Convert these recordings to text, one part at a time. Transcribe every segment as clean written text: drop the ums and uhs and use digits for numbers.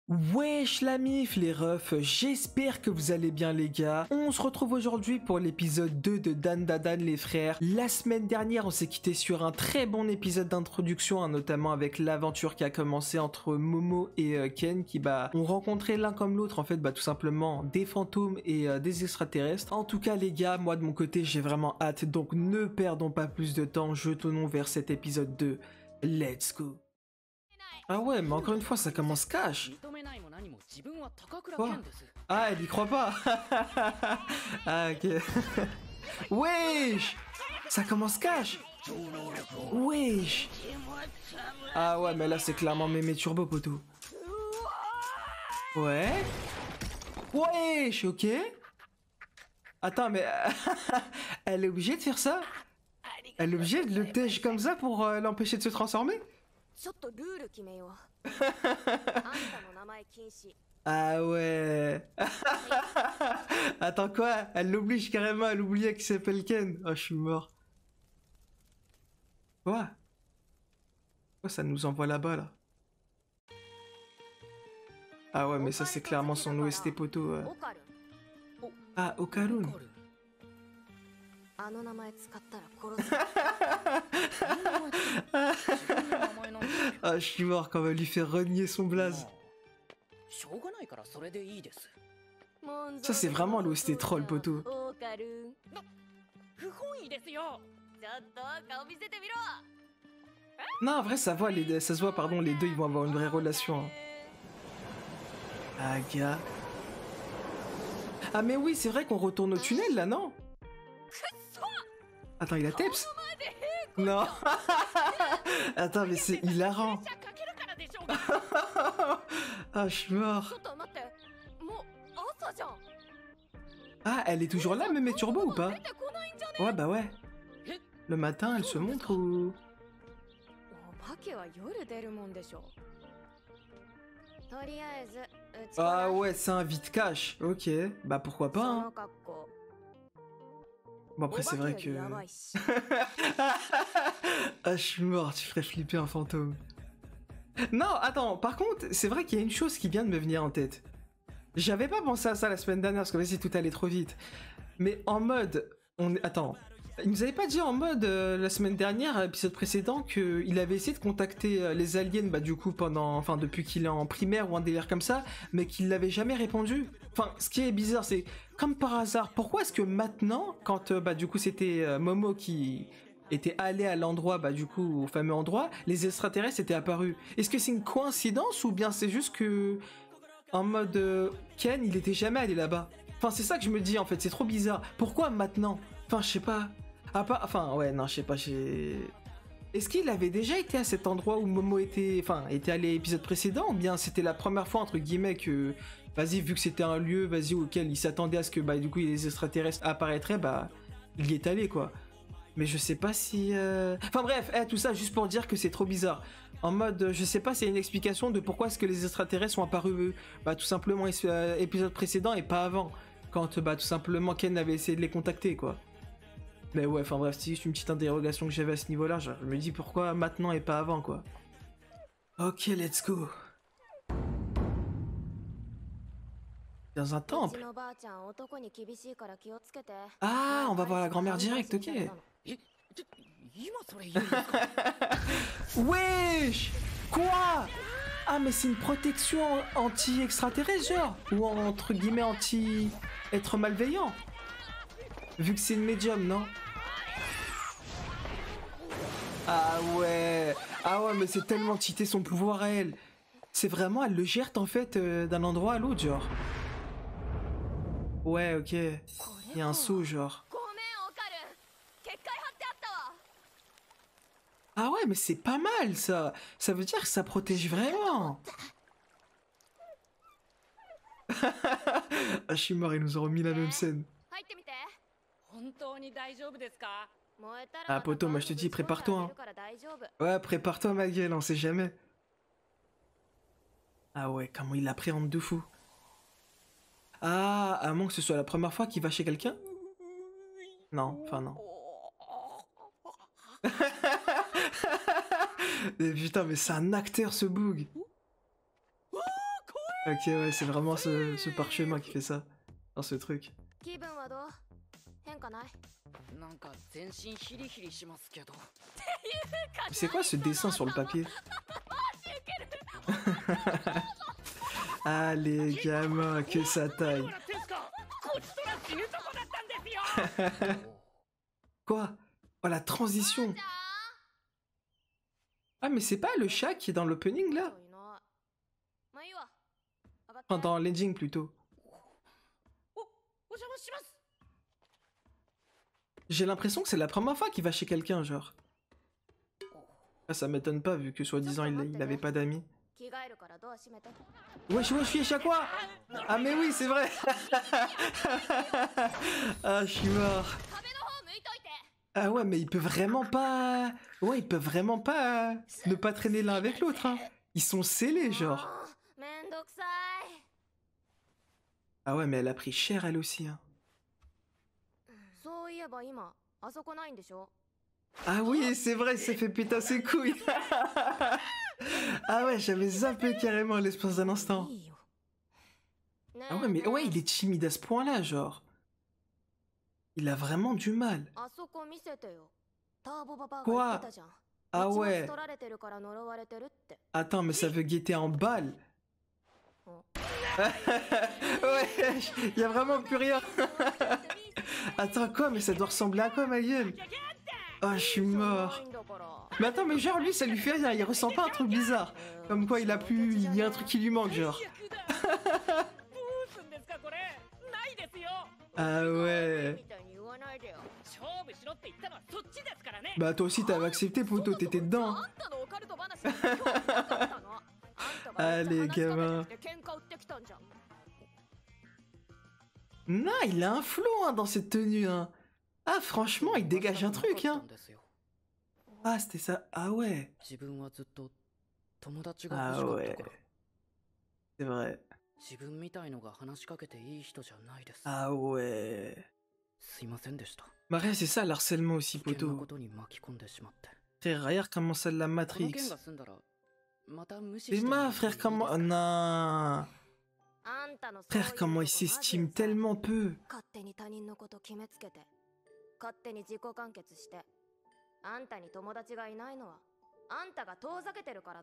Wesh la mif les refs, j'espère que vous allez bien les gars. On se retrouve aujourd'hui pour l'épisode 2 de Dandadan les frères. La semaine dernière on s'est quitté sur un très bon épisode d'introduction, hein, notamment avec l'aventure qui a commencé entre Momo et Ken qui ont rencontré l'un comme l'autre en fait tout simplement des fantômes et des extraterrestres. En tout cas les gars, moi de mon côté j'ai vraiment hâte, donc ne perdons pas plus de temps, jetons-nous vers cet épisode 2. Let's go. Ah ouais, mais encore une fois, ça commence cash. Quoi? Ah, elle y croit pas. Ah, ok. Wesh! Ça commence cash. Wesh! Ah ouais, mais là, c'est clairement mémé turbo, poteau. Ouais. Wesh, ok. Attends, mais... elle est obligée de faire ça? Elle est obligée de le tèche comme ça pour l'empêcher de se transformer? Ah ouais. Attends quoi? Elle l'oblige carrément, elle oubliait qu'il s'appelle Ken. Oh, je suis mort. Quoi? Pourquoi ça nous envoie là-bas là? Ah ouais, mais ça c'est clairement son OST poteau. Ah, Okarun. Ah, je suis mort quand on va lui faire renier son blaze. Ça c'est vraiment l'OST troll poteau. Non, en vrai ça se voit, les deux ils vont avoir une vraie relation. Hein. Ah gars. Ah mais oui, c'est vrai qu'on retourne au tunnel là, non? Attends, il a Teps? Non. Attends, mais c'est hilarant. Ah, je suis mort. Ah, elle est toujours là, même Turbo ou pas? Ouais, bah ouais. Le matin, elle se montre ou... Ah ouais, c'est un vide cash. Ok, bah pourquoi pas, hein. Bon après c'est vrai que... Ah je suis mort, tu ferais flipper un fantôme. Non, attends, par contre, c'est vrai qu'il y a une chose qui vient de me venir en tête. J'avais pas pensé à ça la semaine dernière, parce que vas-y, tout allait trop vite. Mais en mode... Attends, il nous avait pas dit en mode, la semaine dernière, à l'épisode précédent, qu'il avait essayé de contacter les aliens, du coup, depuis qu'il est en primaire ou un délire comme ça, mais qu'il l'avait jamais répondu. Enfin, ce qui est bizarre, c'est, comme par hasard, pourquoi est-ce que maintenant, quand, du coup, c'était Momo qui était allé à l'endroit, du coup, au fameux endroit, les extraterrestres étaient apparus? Est-ce que c'est une coïncidence, ou bien c'est juste que, en mode, Ken, il était jamais allé là-bas? Enfin, c'est ça que je me dis, en fait, c'est trop bizarre. Pourquoi maintenant? Enfin, je sais pas. Enfin, ouais, non, je sais pas, Est-ce qu'il avait déjà été à cet endroit où Momo était allé à l'épisode précédent, ou bien c'était la première fois, entre guillemets, que, vas-y, vu que c'était un lieu, vas-y, auquel il s'attendait à ce que, du coup, les extraterrestres apparaîtraient, il y est allé, quoi. Mais je sais pas si... Enfin bref, tout ça juste pour dire que c'est trop bizarre. En mode, je sais pas s'il y a une explication de pourquoi est-ce que les extraterrestres sont apparus, tout simplement, épisode précédent et pas avant. Quand, tout simplement, Ken avait essayé de les contacter, quoi. Mais ouais, enfin bref, c'est juste une petite interrogation que j'avais à ce niveau-là. Je me dis pourquoi maintenant et pas avant, quoi. Ok, let's go. Dans un temple. Ah, on va voir la grand-mère direct, ok. Wesh! Quoi? Ah, mais c'est une protection anti-extraterrestre, genre? Ou entre guillemets anti-être malveillant? Vu que c'est une médium, non? Ah ouais! Ah ouais, mais c'est tellement cheaté son pouvoir à elle. C'est vraiment, elle le gère en fait d'un endroit à l'autre, genre. Ouais, ok. Il y a un saut, genre. Ah ouais, mais c'est pas mal, ça. Ça veut dire que ça protège vraiment. Ah, je suis mort, ils nous ont remis la même scène. Ah, poto, moi je te dis, prépare-toi. Hein. Ouais, prépare-toi, ma gueule, on sait jamais. Ah ouais, comment il l'appréhende de fou. Ah, à moins que ce soit la première fois qu'il va chez quelqu'un? Non, enfin non. Mais putain, mais c'est un acteur ce boog. Ok, ouais, c'est vraiment ce parchemin qui fait ça. Dans ce truc. C'est quoi ce dessin sur le papier? Ah les gamins, que ça taille. Quoi? Oh la transition. Ah mais c'est pas le chat qui est dans l'opening là? Enfin dans l'ending plutôt. J'ai l'impression que c'est la première fois qu'il va chez quelqu'un genre. Ah, ça m'étonne pas vu que soi-disant il avait pas d'amis. Wesh wesh wesh à quoi? Ah mais oui c'est vrai. Ah je suis mort. Ah ouais mais il peut vraiment pas... Ouais il peut vraiment pas ne pas traîner l'un avec l'autre hein. Ils sont scellés genre. Ah ouais mais elle a pris cher elle aussi hein. Ah oui c'est vrai il s'est fait péter ses couilles. Ah ouais j'avais zappé carrément l'espace d'un instant. Ah ouais mais ouais il est timide à ce point là genre. Il a vraiment du mal. Quoi? Ah ouais. Attends mais ça veut guetter en balle. Ouais, y a vraiment plus rien. Attends quoi mais ça doit ressembler à quoi ma gueule? Oh je suis mort. Mais attends mais genre lui ça lui fait rien, il ressent pas un truc bizarre. Comme quoi il a plus... il y a un truc qui lui manque genre. Ah ouais. Bah toi aussi t'avais accepté poto, t'étais dedans. Allez gamin. Non il a un flow hein, dans cette tenue hein. Ah franchement il dégage un truc hein. Ah c'était ça, ah ouais. Ah ouais. C'est vrai. Ah ouais. Bah rien c'est ça l'harcèlement aussi poto. Frère regarde comment ça la Matrix. Mais ma frère comment... Oh, non. Frère comment il s'estime tellement peu.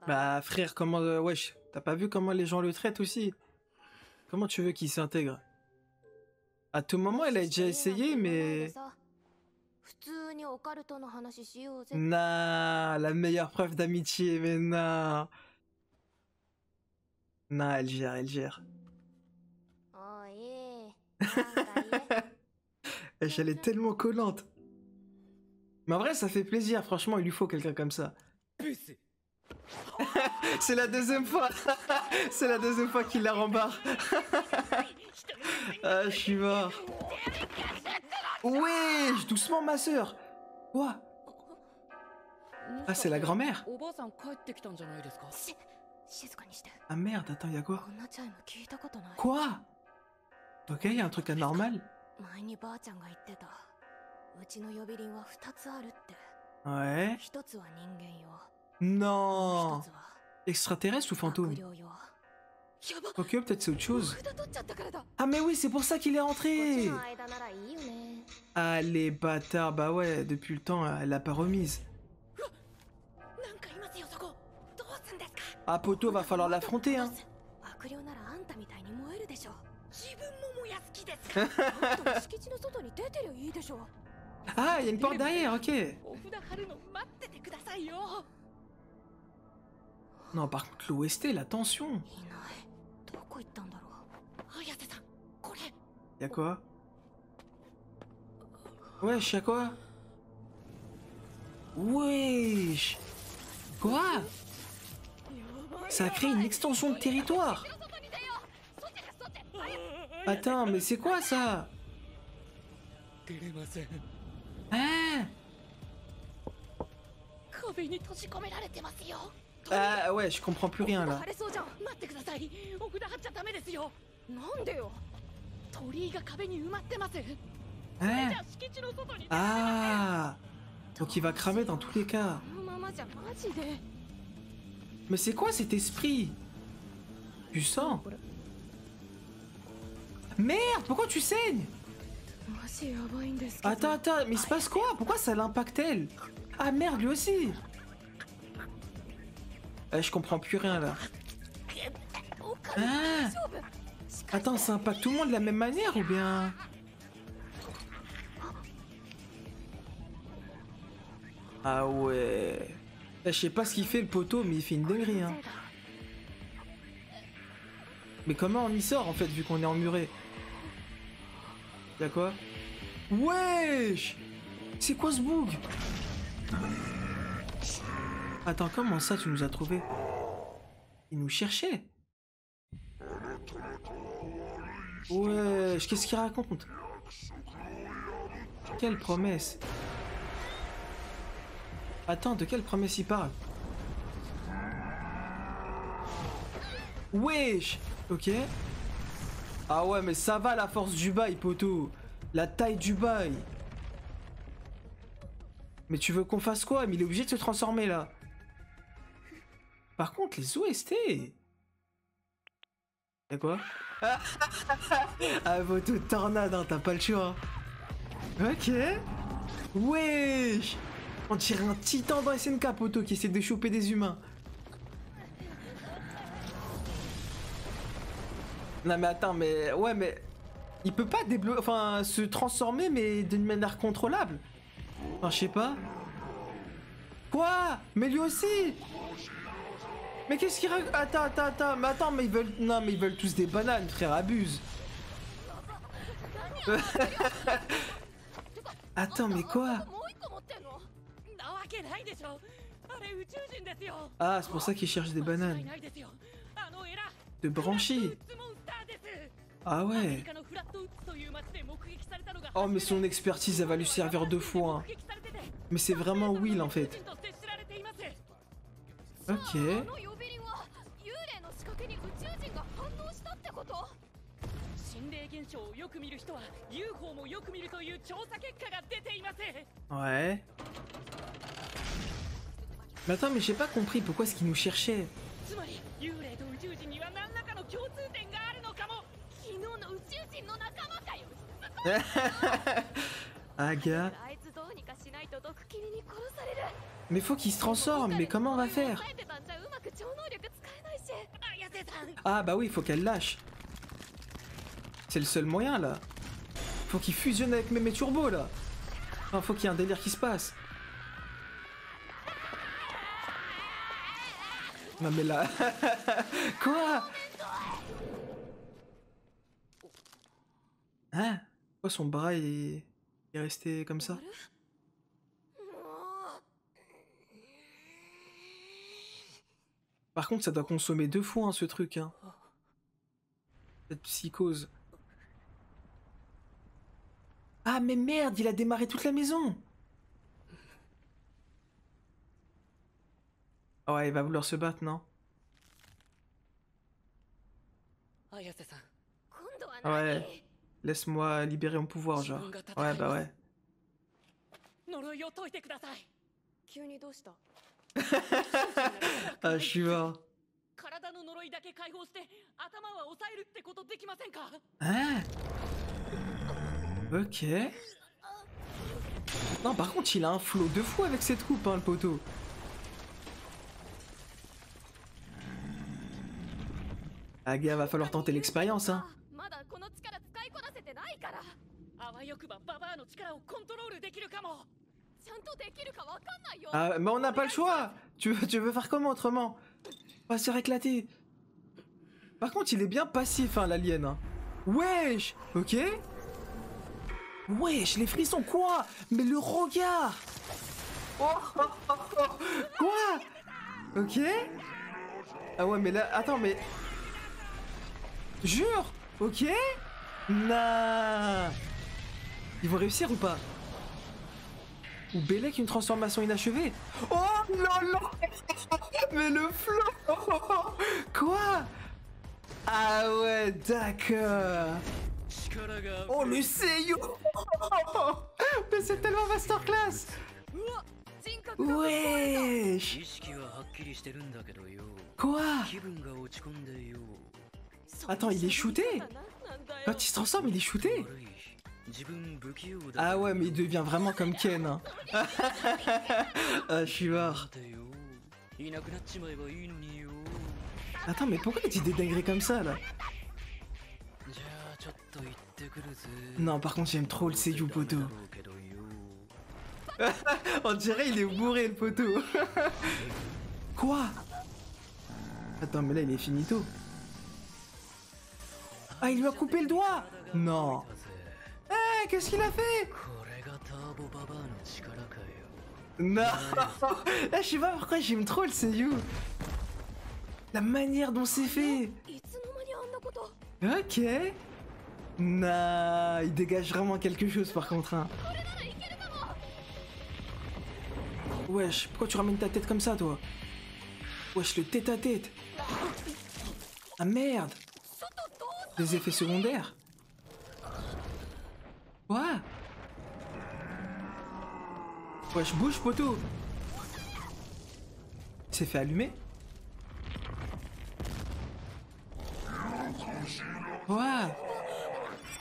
Bah frère comment... wesh, t'as pas vu comment les gens le traitent aussi? Comment tu veux qu'il s'intègre? À tout moment elle a déjà essayé mais... Nah, la meilleure preuve d'amitié, mais non. Non, elle gère, elle gère. Elle est tellement collante. Mais en vrai, ça fait plaisir, franchement, il lui faut quelqu'un comme ça. C'est la deuxième fois. C'est la deuxième fois qu'il la rembarre. Ah, je suis mort. Wesh, doucement ma soeur. Quoi? Ah, c'est la grand-mère. Ah merde, attends, y'a quoi? Quoi? Ok, y'a un truc anormal. Ouais. Non. Extraterrestre ou fantôme? Ok, peut-être c'est autre chose. Ah mais oui, c'est pour ça qu'il est rentré. Ah les bâtards, bah ouais, depuis le temps, elle l'a pas remise. Ah poto, va falloir l'affronter hein. Ah, il y a une porte derrière, ok. Non, par contre, l'OST, la tension. Y'a quoi? Wesh, y'a quoi? Wesh. Quoi? Ça a créé une extension de territoire. Attends, mais c'est quoi ça? Hein? Ah ouais, je comprends plus rien là. Hein? Ah! Donc il va cramer dans tous les cas. Mais c'est quoi cet esprit? Du sang? Merde, pourquoi tu saignes? Attends, mais il se passe quoi? Pourquoi ça l'impacte elle? Ah merde, lui aussi. Je comprends plus rien là. Ah. Attends, ça impacte tout le monde de la même manière ou bien? Ah ouais. Je sais pas ce qu'il fait le poteau, mais il fait une dinguerie hein. Mais comment on y sort en fait vu qu'on est emmuré? Y'a quoi? Wesh! C'est quoi ce bug? Attends, comment ça tu nous as trouvé? Il nous cherchait? Wesh, qu'est-ce qu'il raconte? Quelle promesse? Attends, de quelle promesse il parle? Wesh! Ok. Ah ouais, mais ça va la force du bail, poteau. La taille du bail. Mais tu veux qu'on fasse quoi? Mais il est obligé de se transformer là. Par contre, les OST. Y'a quoi? Ah, poteau, tornade, hein, t'as pas le choix. Ok. Wesh! On dirait un titan dans SNK, poteau, qui essaie de choper des humains. Non mais attends, mais... Ouais, mais... Il peut pas débloquer... Enfin, se transformer, mais d'une manière contrôlable. Enfin, je sais pas. Quoi? Mais lui aussi? Mais qu'est-ce qu'il... Attends. Mais attends, mais ils veulent... Non, mais ils veulent tous des bananes, frère, abuse. Attends, mais quoi? Ah, c'est pour ça qu'ils cherchent des bananes. De branchies. Ah ouais. Oh, mais son expertise, elle va lui servir 2 fois. Hein. Mais c'est vraiment Will, en fait. Ok. Ouais. Mais attends, mais j'ai pas compris pourquoi est-ce qu'il nous cherchait. Ah gars. Mais faut qu'il se transforme, mais comment on va faire? Ah bah oui, faut qu'elle lâche. C'est le seul moyen là. Faut qu'il fusionne avec mes turbos là. Enfin, faut qu'il y ait un délire qui se passe. Non mais là... Quoi? Hein? Pourquoi son bras est resté comme ça? Par contre, ça doit consommer 2 fois hein, ce truc. Hein. Cette psychose. Ah mais merde, il a démarré toute la maison. Ah ouais, il va vouloir se battre, non? Ouais. Laisse-moi libérer mon pouvoir, genre. Ouais, bah ouais. Ah, je suis mort. Hein? Ok. Non, par contre, il a un flow de fou avec cette coupe, hein, le poteau. Ah, gars, va falloir tenter l'expérience, hein. Ah, mais on n'a pas le choix. Tu veux faire comment autrement? Pas se faire éclater. Par contre, il est bien passif, hein, l'alien. Hein. Wesh. Ok. Wesh, les frissons, quoi? Mais le regard. Quoi? Ok. Ah ouais, mais là... Attends, mais... Jure. Ok. Nah. Ils vont réussir ou pas? Ou Bellec une transformation inachevée? Oh non non. Mais le flow. Quoi? Ah ouais, d'accord. Oh le seiyuu. Mais c'est tellement masterclass. Wesh. Quoi? Attends, il est shooté? Quand il se transforme, il est shooté? Ah ouais, mais il devient vraiment comme Ken. Hein. Ah, je suis mort. Attends, mais pourquoi il dit des dingueries comme ça, là? Non, par contre, j'aime trop le Seiyu, poteau. On dirait il est bourré, le poteau. Quoi? Attends, mais là, il est finito. Ah, il lui a coupé le doigt. Non. Eh, qu'est-ce qu'il a fait? Non. Eh, je sais pas pourquoi j'aime trop le Seiyu. La manière dont c'est fait. Ok. Nah, il dégage vraiment quelque chose par contre. Hein. Wesh, pourquoi tu ramènes ta tête comme ça, toi? Wesh, le tête à tête. Ah merde. Des effets secondaires. Quoi? Wesh, bouge, poteau. Il s'est fait allumer. Ouais.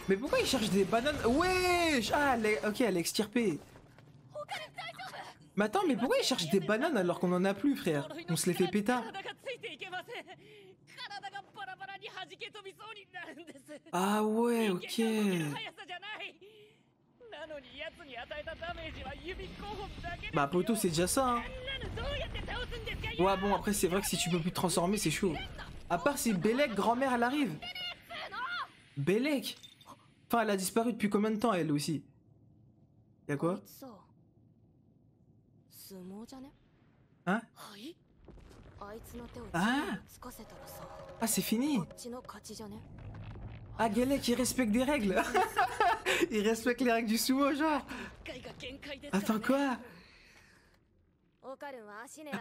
Mais pourquoi il cherche des bananes? Wesh. Ah, ok, elle est extirpée. Mais attends, mais pourquoi il cherche des bananes alors qu'on en a plus, frère? On se les fait pétard. Ah ouais, ok. Bah poto, c'est déjà ça, hein. Ouais, bon, après, c'est vrai que si tu peux plus te transformer, c'est chaud. À part si Belek, grand-mère, elle arrive. Belek. Enfin, elle a disparu depuis combien de temps, elle aussi? Y'a quoi? Hein? Ah! Ah, c'est fini! Ah, Belek, il respecte des règles! Il respecte les règles du sumo, genre! Attends, quoi?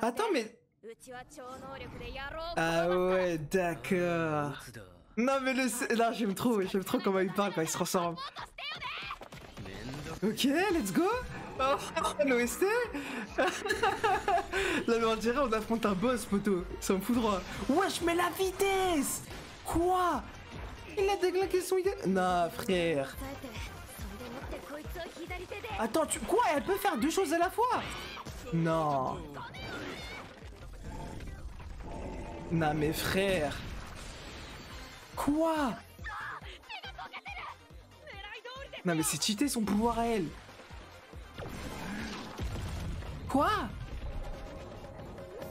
Attends, mais... Ah ouais, d'accord! Non, mais le... Non, j'aime trop comment il parle quand il se transforme. Ok, let's go! Oh, l'OST. Là, mais on dirait on affronte un boss, poteau. Ça me fout droit. Wesh, mais la vitesse! Quoi? Il a déglingué son idée. Non, frère. Attends, quoi? Elle peut faire deux choses à la fois? Non. Non, mais frère. Quoi? Non, mais c'est cheaté son pouvoir à elle. Quoi?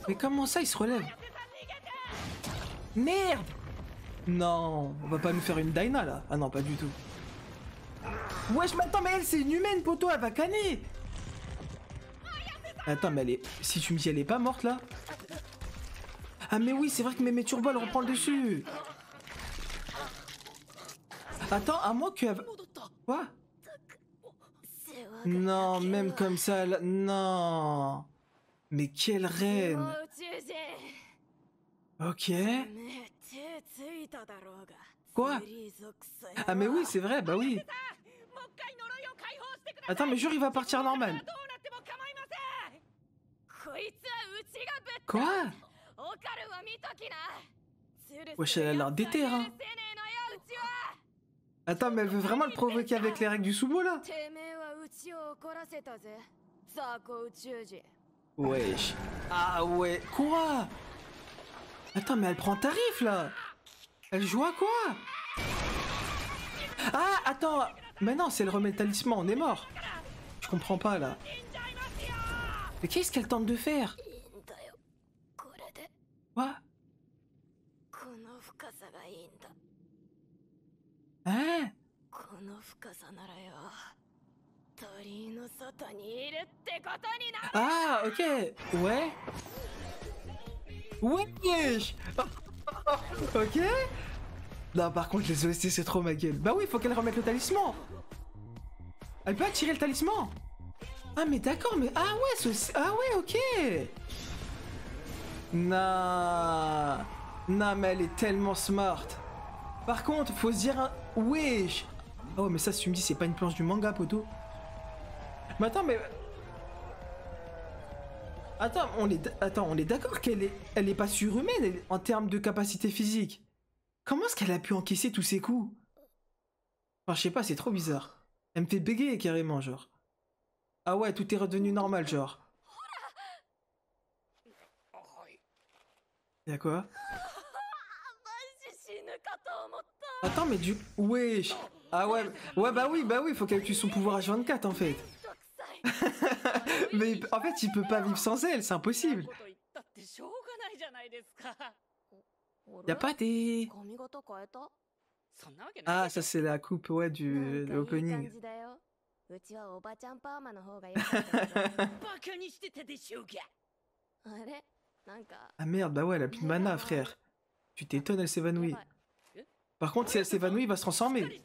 Mais comment ça, il se relève? Merde! Non, on va pas nous faire une Daina, là. Ah non, pas du tout. Wesh, mais attends, mais elle, c'est une humaine, poteau, elle va canner. Attends, mais elle est... Si tu me dis elle est pas morte, là? Ah, mais oui, c'est vrai que mes turbos, elle reprend le dessus. Attends, à moi que... Quoi? Non, même comme ça, là... Non. Mais quelle reine. Ok. Quoi? Ah mais oui, c'est vrai, bah oui. Attends, mais jure, il va partir normal. Quoi? Wesh, elle a l'air déter, hein. Attends, mais elle veut vraiment le provoquer avec les règles du sumo, là? Wesh. Ah ouais, quoi? Attends, mais elle prend tarif, là. Elle joue à quoi? Ah, attends. Mais non, c'est le remet le talisman, on est mort. Je comprends pas, là. Mais qu'est-ce qu'elle tente de faire? Quoi? Hein? Ah, ok. Ouais. Wesh. Ok. Non, par contre, les OST, c'est trop ma gueule. Bah oui, faut qu'elle remette le talisman. Elle peut attirer le talisman. Ah, mais d'accord, mais... Ah ouais, ah ouais, ok. Non. Non, mais elle est tellement smart. Par contre, faut se dire un... Wesh. Oh, mais ça, si tu me dis, c'est pas une planche du manga, poto. Mais attends, mais... Attends, on est d'accord elle est pas surhumaine en termes de capacité physique. Comment est-ce qu'elle a pu encaisser tous ces coups? Enfin, je sais pas, c'est trop bizarre. Elle me fait bégayer carrément, genre. Ah ouais, tout est redevenu normal, genre. Y'a quoi? Attends, mais du... Wesh. Ah ouais, bah oui, faut qu'elle tue son pouvoir H24 en fait. Mais en fait, il peut pas vivre sans elle, c'est impossible. Y'a pas des... Ah, ça c'est la coupe, ouais, de l'opening. Ah merde, bah ouais, elle a plus de mana, frère. Tu t'étonnes, elle s'évanouit. Par contre, si elle s'évanouit, il va se transformer.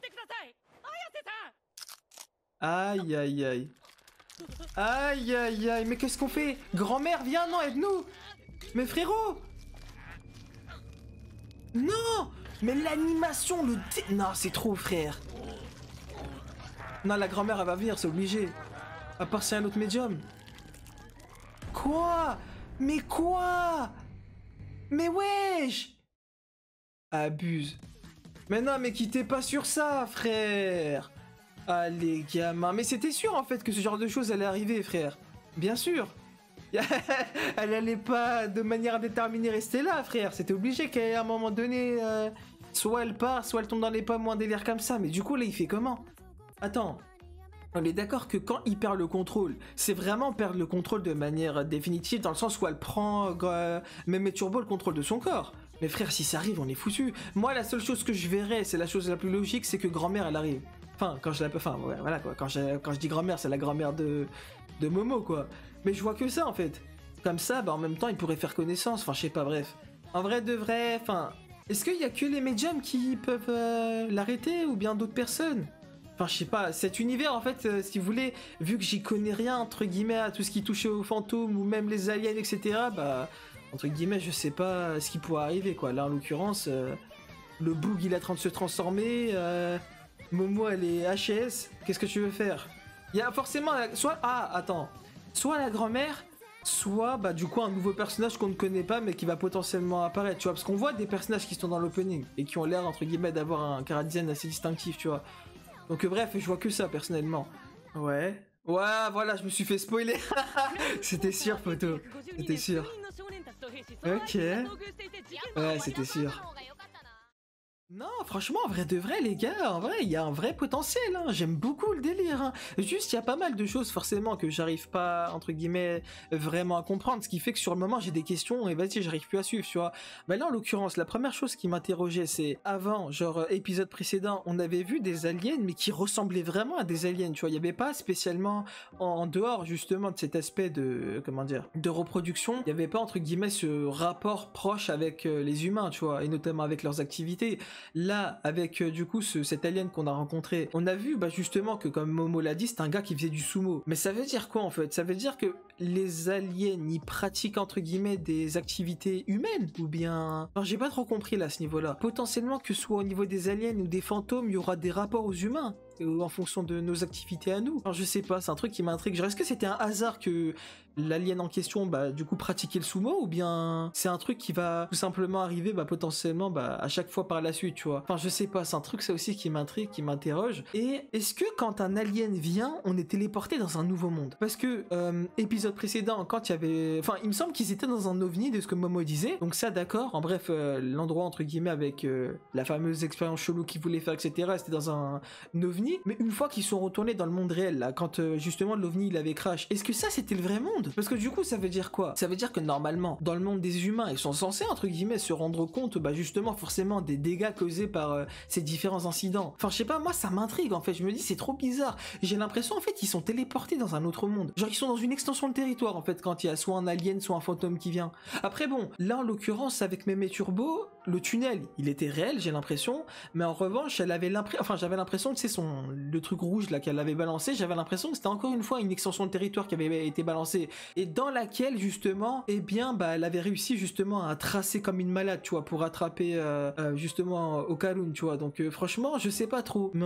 Aïe, aïe, aïe. Aïe, aïe, aïe, mais qu'est-ce qu'on fait? Grand-mère, viens, non, aide-nous. Mais frérot. Non. Mais l'animation, non, c'est trop, frère. Non, la grand-mère, elle va venir, c'est obligé. À part si un autre médium. Quoi? Mais quoi? Mais wesh. Abuse. Mais non, mais quittez pas sur ça, frère. Ah, les gamins. Mais c'était sûr, en fait, que ce genre de choses allait arriver, frère. Bien sûr. Elle allait pas, de manière indéterminée, rester là, frère. C'était obligé qu'à un moment donné, soit elle part, soit elle tombe dans les pommes ou un délire comme ça. Mais du coup, là, il fait comment? Attends. On est d'accord que quand il perd le contrôle, c'est vraiment perdre le contrôle de manière définitive, dans le sens où elle prend, même Turbo, le contrôle de son corps. Mais frère, si ça arrive, on est foutu. Moi, la seule chose que je verrais, c'est la chose la plus logique, c'est que grand-mère, elle arrive. Enfin, quand je l'appelle... Enfin, ouais, voilà, quoi. Quand je dis grand-mère, c'est la grand-mère de Momo, quoi. Mais je vois que ça, en fait. Comme ça, bah, en même temps, il pourrait faire connaissance. Enfin, je sais pas, bref. En vrai de vrai, enfin... Est-ce qu'il y a que les médiums qui peuvent l'arrêter, ou bien d'autres personnes? Enfin, je sais pas, cet univers, en fait, si vous voulez, vu que j'y connais rien, entre guillemets, à tout ce qui touchait aux fantômes, ou même les aliens, etc., bah... Entre guillemets, je sais pas ce qui pourrait arriver, quoi. Là, en l'occurrence, le Boog, il est en train de se transformer, Momo, elle est HS, qu'est-ce que tu veux faire? Il y a forcément, soit... Ah, attends. Soit la grand-mère, soit, bah, du coup, un nouveau personnage qu'on ne connaît pas, mais qui va potentiellement apparaître, tu vois. Parce qu'on voit des personnages qui sont dans l'opening, et qui ont l'air, entre guillemets, d'avoir un chara-design assez distinctif, tu vois. Donc, bref, je vois que ça, personnellement. Ouais. Ouais, voilà, je me suis fait spoiler. C'était sûr, photo. C'était sûr. Ok. Ouais, c'était sûr. Non, franchement, en vrai de vrai, les gars, en vrai, il y a un vrai potentiel, hein. J'aime beaucoup le délire, hein. Juste, il y a pas mal de choses, forcément, que j'arrive pas, entre guillemets, vraiment à comprendre, ce qui fait que sur le moment, j'ai des questions, et vas-y, j'arrive plus à suivre, tu vois. Mais là, en l'occurrence, la première chose qui m'interrogeait, c'est, avant, genre, épisode précédent, on avait vu des aliens, mais qui ressemblaient vraiment à des aliens, tu vois. Il y avait pas spécialement, en dehors, justement, de cet aspect de, comment dire, de reproduction, il y avait pas, entre guillemets, ce rapport proche avec les humains, tu vois, et notamment avec leurs activités. Là, avec du coup cet alien qu'on a rencontré, on a vu bah, justement que, comme Momo l'a dit, c'est un gars qui faisait du sumo. Mais ça veut dire quoi en fait? Ça veut dire que les aliens y pratiquent entre guillemets des activités humaines? Ou bien... Enfin, j'ai pas trop compris là à ce niveau-là. Potentiellement que soit au niveau des aliens ou des fantômes, il y aura des rapports aux humains en fonction de nos activités à nous. Alors je sais pas, c'est un truc qui m'intrigue. Genre, est-ce que c'était un hasard que l'alien en question, bah, du coup, pratiquait le sumo, ou bien c'est un truc qui va tout simplement arriver, bah, potentiellement, bah, à chaque fois par la suite, tu vois. Enfin, je sais pas, c'est un truc ça aussi qui m'intrigue, qui m'interroge. Et est-ce que quand un alien vient, on est téléporté dans un nouveau monde? Parce que, épisode précédent, quand il y avait... Enfin, il me semble qu'ils étaient dans un ovni, de ce que Momo disait. Donc ça, d'accord. En bref, l'endroit, entre guillemets, avec la fameuse expérience chelou qu'ils voulaient faire, etc., c'était dans un ovni. Mais une fois qu'ils sont retournés dans le monde réel, là, quand justement l'ovni, il avait crash, est-ce que ça, c'était le vrai monde? Parce que du coup, ça veut dire quoi? Ça veut dire que normalement, dans le monde des humains, ils sont censés, entre guillemets, se rendre compte, bah, justement, forcément, des dégâts causés par ces différents incidents. Enfin, je sais pas, moi, ça m'intrigue, en fait. Je me dis, c'est trop bizarre. J'ai l'impression, en fait, qu'ils sont téléportés dans un autre monde. Genre, ils sont dans une extension de territoire, en fait, quand il y a soit un alien, soit un fantôme qui vient. Après, bon, là, en l'occurrence, avec Mémé Turbo, le tunnel, il était réel, j'ai l'impression, mais en revanche, elle avait l'impression, enfin, j'avais l'impression que c'est le truc rouge là qu'elle avait balancé, j'avais l'impression que c'était encore une fois une extension de territoire qui avait été balancée et dans laquelle justement, eh bien, bah, elle avait réussi justement à tracer comme une malade, tu vois, pour attraper justement Okarun, tu vois. Donc franchement, je sais pas trop, mais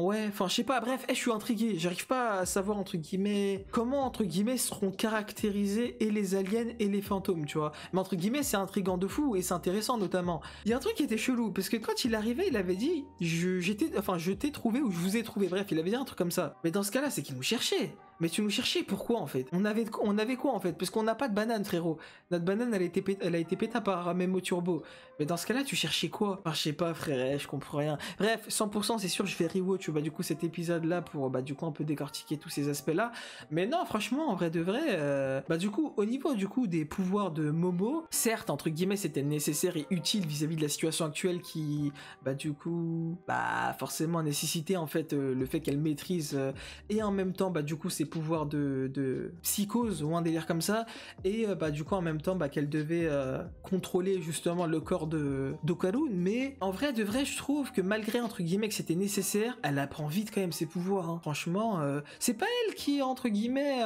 ouais, enfin, je sais pas. Bref, je suis intrigué, j'arrive pas à savoir entre guillemets comment entre guillemets seront caractérisés et les aliens et les fantômes, tu vois. Mais entre guillemets, c'est intriguant de fou et c'est intéressant notamment. Il y a un truc qui était chelou parce que quand il arrivait, il avait dit je t'ai trouvé ou je vous ai trouvé. Bref, il avait dit un truc comme ça. Mais dans ce cas-là, c'est qu'il nous cherchait. Mais tu nous cherchais pourquoi en fait? On avait quoi en fait? Parce qu'on n'a pas de banane, frérot. Notre banane, elle a été péta par Memo Turbo. Mais dans ce cas-là, tu cherchais quoi? Enfin, je sais pas, frère, je comprends rien. Bref, 100% c'est sûr, je vais rewatch bah, du coup cet épisode-là pour bah, du coup un peu décortiquer tous ces aspects-là. Mais non, franchement, en vrai de vrai, bah du coup, au niveau du coup des pouvoirs de Momo, certes, entre guillemets, c'était nécessaire et utile vis-à-vis de la situation actuelle qui, bah du coup, bah forcément nécessitait en fait le fait qu'elle maîtrise et en même temps, bah du coup, ses pouvoirs de psychose ou un délire comme ça et bah du coup en même temps bah, qu'elle devait contrôler justement le corps d'Okarun. Mais en vrai de vrai, je trouve que malgré entre guillemets que c'était nécessaire, elle apprend vite quand même ses pouvoirs, hein. Franchement, c'est pas elle qui entre guillemets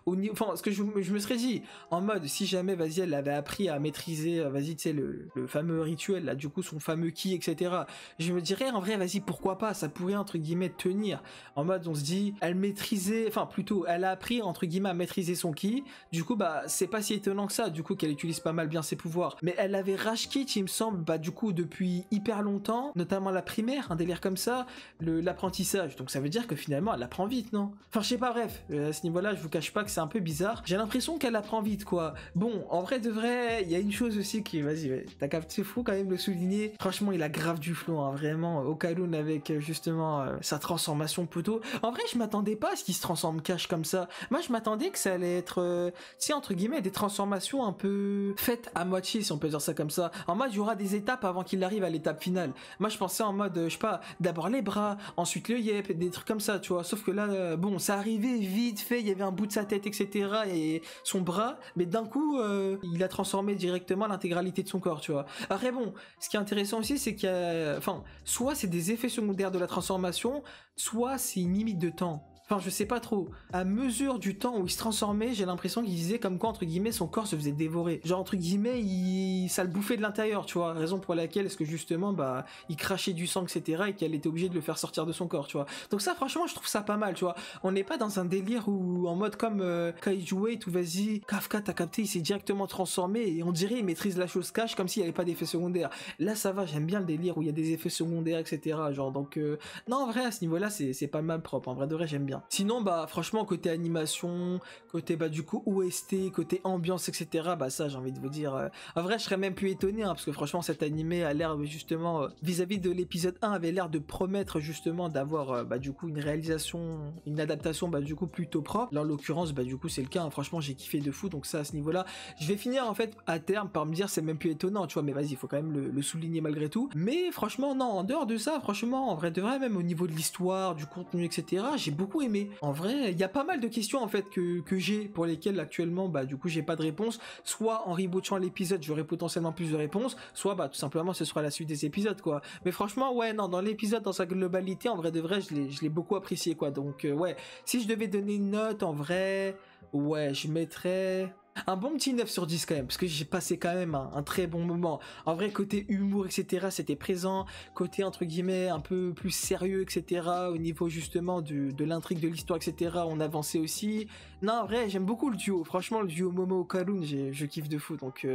au niveau, enfin ce que je me serais dit en mode si jamais vas-y elle avait appris à maîtriser vas-y tu sais le fameux rituel là, du coup son fameux ki, etc., je me dirais en vrai vas-y pourquoi pas, ça pourrait entre guillemets tenir. En mode on se dit elle maîtrisait, enfin plutôt elle a appris entre guillemets à maîtriser son ki, du coup bah c'est pas si étonnant que ça, du coup qu'elle utilise pas mal bien ses pouvoirs. Mais elle avait rage quit il me semble bah du coup depuis hyper longtemps, notamment la primaire, un délire comme ça, l'apprentissage, donc ça veut dire que finalement elle apprend vite, non? Enfin je sais pas, bref, à ce niveau là je vous cache pas que c'est un peu bizarre, j'ai l'impression qu'elle apprend vite quoi. Bon en vrai de vrai, il y a une chose aussi qui, vas-y t'as capté, fou quand même le souligner, franchement il a grave du flow, hein, vraiment. Okarun avec justement sa transformation poteau, en vrai je m'attendais pas à ce qu'il se transforme cash comme ça. Moi je m'attendais que ça allait être tu sais entre guillemets des transformations un peu faites à moitié si on peut dire ça comme ça, en mode il y aura des étapes avant qu'il arrive à l'étape finale. Moi je pensais en mode je sais pas, d'abord les bras, ensuite le yep, des trucs comme ça tu vois, sauf que là bon ça arrivait vite fait, il y avait un bout de sa tête etc et son bras, mais d'un coup il a transformé directement l'intégralité de son corps tu vois. Après bon, ce qui est intéressant aussi c'est qu'il y a, enfin soit c'est des effets secondaires de la transformation, soit c'est une limite de temps. Enfin, je sais pas trop. À mesure du temps où il se transformait, j'ai l'impression qu'il disait comme quoi, entre guillemets, son corps se faisait dévorer. Genre, entre guillemets, ça le bouffait de l'intérieur, tu vois. Raison pour laquelle, est-ce que justement, bah, il crachait du sang, etc. et qu'elle était obligée de le faire sortir de son corps, tu vois. Donc ça, franchement, je trouve ça pas mal, tu vois. On n'est pas dans un délire où, en mode comme Kaiju Wait, où vas-y, Kafka, t'as capté, il s'est directement transformé et on dirait il maîtrise la chose cash comme s'il n'y avait pas d'effets secondaires. Là, ça va, j'aime bien le délire où il y a des effets secondaires, etc. Genre, donc, non, en vrai, à ce niveau-là, c'est pas mal propre. En vrai de vrai, j'aime bien. Sinon, bah franchement, côté animation, côté bah du coup OST, côté ambiance, etc., bah ça j'ai envie de vous dire, en vrai je serais même plus étonné, hein, parce que franchement cet animé a l'air justement, vis-à-vis de l'épisode 1, avait l'air de promettre justement d'avoir bah du coup une réalisation, une adaptation bah du coup plutôt propre. Là en l'occurrence bah du coup c'est le cas, hein. Franchement j'ai kiffé de fou, donc ça à ce niveau-là, je vais finir en fait à terme par me dire c'est même plus étonnant, tu vois, mais vas-y, il faut quand même le souligner malgré tout. Mais franchement non, en dehors de ça, franchement, en vrai de vrai, même au niveau de l'histoire, du contenu, etc., j'ai beaucoup aimé. En vrai, il y a pas mal de questions en fait que j'ai, pour lesquelles actuellement bah du coup j'ai pas de réponse. Soit en rewatchant l'épisode j'aurai potentiellement plus de réponses, soit bah tout simplement ce sera la suite des épisodes quoi. Mais franchement ouais non, dans l'épisode dans sa globalité, en vrai de vrai je l'ai beaucoup apprécié quoi. Donc ouais, si je devais donner une note en vrai, ouais je mettrais un bon petit 9 sur 10 quand même, parce que j'ai passé quand même un très bon moment. En vrai, côté humour, etc., c'était présent. Côté, entre guillemets, un peu plus sérieux, etc., au niveau justement de l'intrigue de l'histoire, etc., on avançait aussi. Non, en vrai, j'aime beaucoup le duo. Franchement, le duo Momo-Okarun, je kiffe de fou. Donc,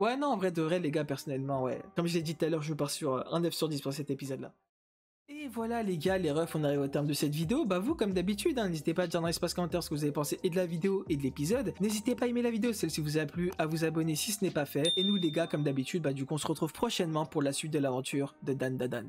ouais, non, en vrai, de vrai, les gars, personnellement, ouais. Comme je l'ai dit tout à l'heure, je pars sur un 9 sur 10 pour cet épisode-là. Et voilà les gars, les refs, on arrive au terme de cette vidéo. Bah vous, comme d'habitude, hein, n'hésitez pas à dire dans l'espace commentaire ce que vous avez pensé et de la vidéo et de l'épisode. N'hésitez pas à aimer la vidéo, celle-ci vous a plu, à vous abonner si ce n'est pas fait. Et nous les gars, comme d'habitude, bah du coup on se retrouve prochainement pour la suite de l'aventure de Dan Dadan.